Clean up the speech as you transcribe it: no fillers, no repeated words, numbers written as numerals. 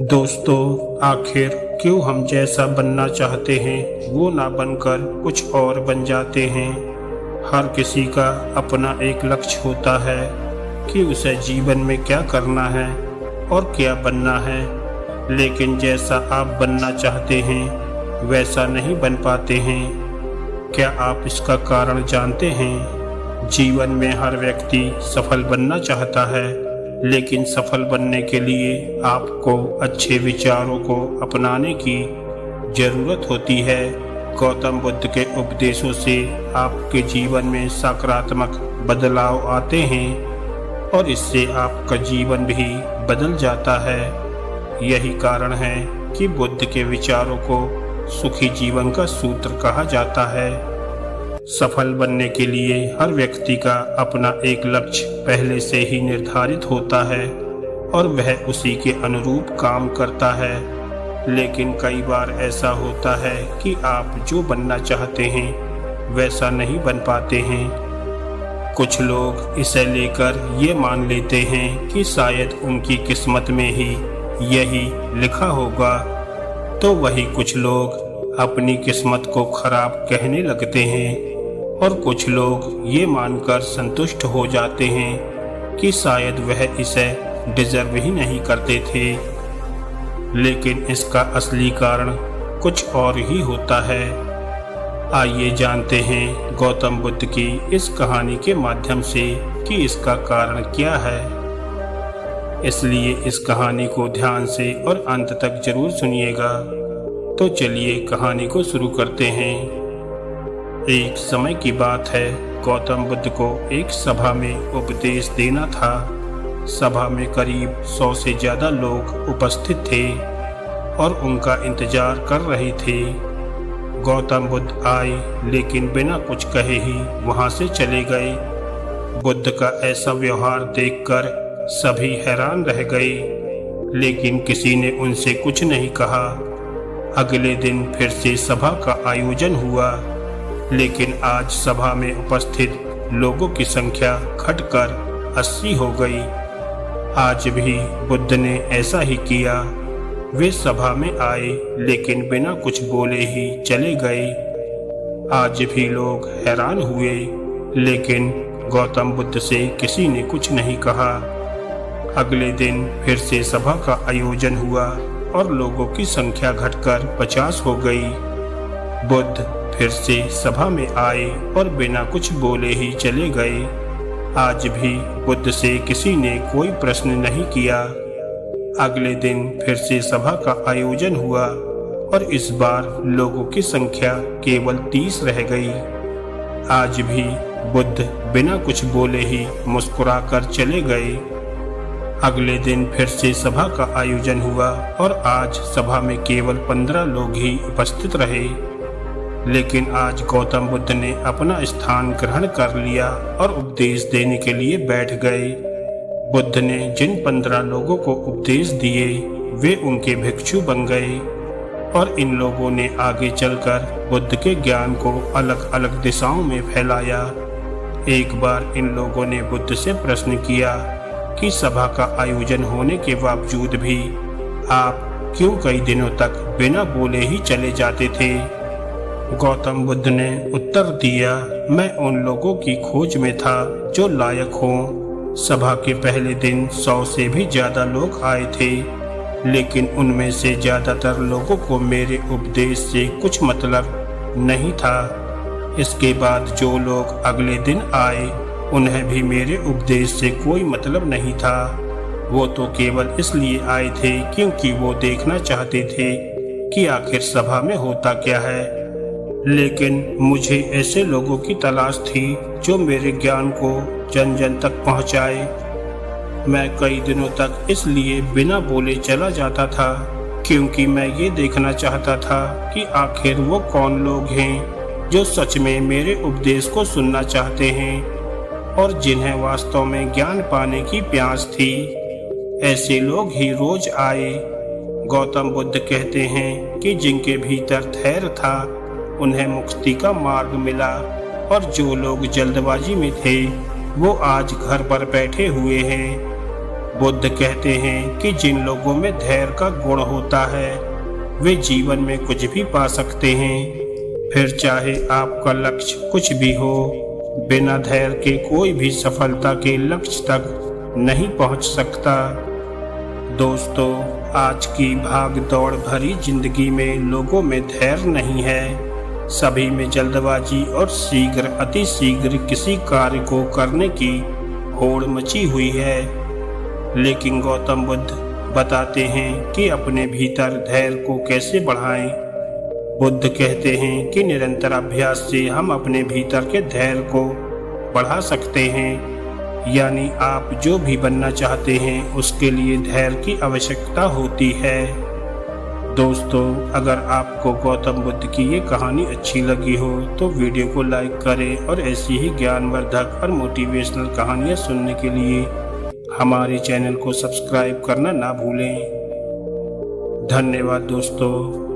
दोस्तों, आखिर क्यों हम जैसा बनना चाहते हैं वो ना बनकर कुछ और बन जाते हैं। हर किसी का अपना एक लक्ष्य होता है कि उसे जीवन में क्या करना है और क्या बनना है, लेकिन जैसा आप बनना चाहते हैं वैसा नहीं बन पाते हैं। क्या आप इसका कारण जानते हैं? जीवन में हर व्यक्ति सफल बनना चाहता है, लेकिन सफल बनने के लिए आपको अच्छे विचारों को अपनाने की जरूरत होती है। गौतम बुद्ध के उपदेशों से आपके जीवन में सकारात्मक बदलाव आते हैं और इससे आपका जीवन भी बदल जाता है। यही कारण है कि बुद्ध के विचारों को सुखी जीवन का सूत्र कहा जाता है। सफल बनने के लिए हर व्यक्ति का अपना एक लक्ष्य पहले से ही निर्धारित होता है और वह उसी के अनुरूप काम करता है। लेकिन कई बार ऐसा होता है कि आप जो बनना चाहते हैं वैसा नहीं बन पाते हैं। कुछ लोग इसे लेकर ये मान लेते हैं कि शायद उनकी किस्मत में ही यही लिखा होगा, तो वही कुछ लोग अपनी किस्मत को खराब कहने लगते हैं और कुछ लोग ये मानकर संतुष्ट हो जाते हैं कि शायद वह इसे डिजर्व ही नहीं करते थे। लेकिन इसका असली कारण कुछ और ही होता है। आइए जानते हैं गौतम बुद्ध की इस कहानी के माध्यम से कि इसका कारण क्या है। इसलिए इस कहानी को ध्यान से और अंत तक जरूर सुनिएगा। तो चलिए कहानी को शुरू करते हैं। एक समय की बात है, गौतम बुद्ध को एक सभा में उपदेश देना था। सभा में करीब 100 से ज़्यादा लोग उपस्थित थे और उनका इंतजार कर रहे थे। गौतम बुद्ध आए, लेकिन बिना कुछ कहे ही वहां से चले गए। बुद्ध का ऐसा व्यवहार देखकर सभी हैरान रह गए, लेकिन किसी ने उनसे कुछ नहीं कहा। अगले दिन फिर से सभा का आयोजन हुआ, लेकिन आज सभा में उपस्थित लोगों की संख्या घटकर 80 हो गई। आज भी बुद्ध ने ऐसा ही किया। वे सभा में आए, लेकिन बिना कुछ बोले ही चले गए। आज भी लोग हैरान हुए, लेकिन गौतम बुद्ध से किसी ने कुछ नहीं कहा। अगले दिन फिर से सभा का आयोजन हुआ और लोगों की संख्या घटकर 50 हो गई। बुद्ध फिर से सभा में आए और बिना कुछ बोले ही चले गए। आज भी बुद्ध से किसी ने कोई प्रश्न नहीं किया। अगले दिन फिर से सभा का आयोजन हुआ और इस बार लोगों की संख्या केवल 30 रह गई। आज भी बुद्ध बिना कुछ बोले ही मुस्कुराकर चले गए। अगले दिन फिर से सभा का आयोजन हुआ और आज सभा में केवल 15 लोग ही उपस्थित रहे। लेकिन आज गौतम बुद्ध ने अपना स्थान ग्रहण कर लिया और उपदेश देने के लिए बैठ गए। बुद्ध ने जिन 15 लोगों को उपदेश दिए वे उनके भिक्षु बन गए और इन लोगों ने आगे चलकर बुद्ध के ज्ञान को अलग अलग दिशाओं में फैलाया। एक बार इन लोगों ने बुद्ध से प्रश्न किया कि सभा का आयोजन होने के बावजूद भी आप क्यों कई दिनों तक बिना बोले ही चले जाते थे। गौतम बुद्ध ने उत्तर दिया, मैं उन लोगों की खोज में था जो लायक हों। सभा के पहले दिन 100 से भी ज्यादा लोग आए थे, लेकिन उनमें से ज्यादातर लोगों को मेरे उपदेश से कुछ मतलब नहीं था। इसके बाद जो लोग अगले दिन आए उन्हें भी मेरे उपदेश से कोई मतलब नहीं था। वो तो केवल इसलिए आए थे क्योंकि वो देखना चाहते थे कि आखिर सभा में होता क्या है। लेकिन मुझे ऐसे लोगों की तलाश थी जो मेरे ज्ञान को जन जन तक पहुंचाए। मैं कई दिनों तक इसलिए बिना बोले चला जाता था क्योंकि मैं ये देखना चाहता था कि आखिर वो कौन लोग हैं जो सच में मेरे उपदेश को सुनना चाहते हैं और जिन्हें वास्तव में ज्ञान पाने की प्यास थी। ऐसे लोग ही रोज आए। गौतम बुद्ध कहते हैं कि जिनके भीतर धैर्य था उन्हें मुक्ति का मार्ग मिला और जो लोग जल्दबाजी में थे वो आज घर पर बैठे हुए हैं। बुद्ध कहते हैं कि जिन लोगों में धैर्य का गुण होता है वे जीवन में कुछ भी पा सकते हैं, फिर चाहे आपका लक्ष्य कुछ भी हो। बिना धैर्य के कोई भी सफलता के लक्ष्य तक नहीं पहुंच सकता। दोस्तों, आज की भाग दौड़ भरी जिंदगी में लोगों में धैर्य नहीं है। सभी में जल्दबाजी और अति शीघ्र किसी कार्य को करने की होड़ मची हुई है। लेकिन गौतम बुद्ध बताते हैं कि अपने भीतर धैर्य को कैसे बढ़ाएं। बुद्ध कहते हैं कि निरंतर अभ्यास से हम अपने भीतर के धैर्य को बढ़ा सकते हैं। यानी आप जो भी बनना चाहते हैं उसके लिए धैर्य की आवश्यकता होती है। दोस्तों, अगर आपको गौतम बुद्ध की ये कहानी अच्छी लगी हो तो वीडियो को लाइक करें और ऐसी ही ज्ञानवर्धक और मोटिवेशनल कहानियाँ सुनने के लिए हमारे चैनल को सब्सक्राइब करना ना भूलें। धन्यवाद दोस्तों।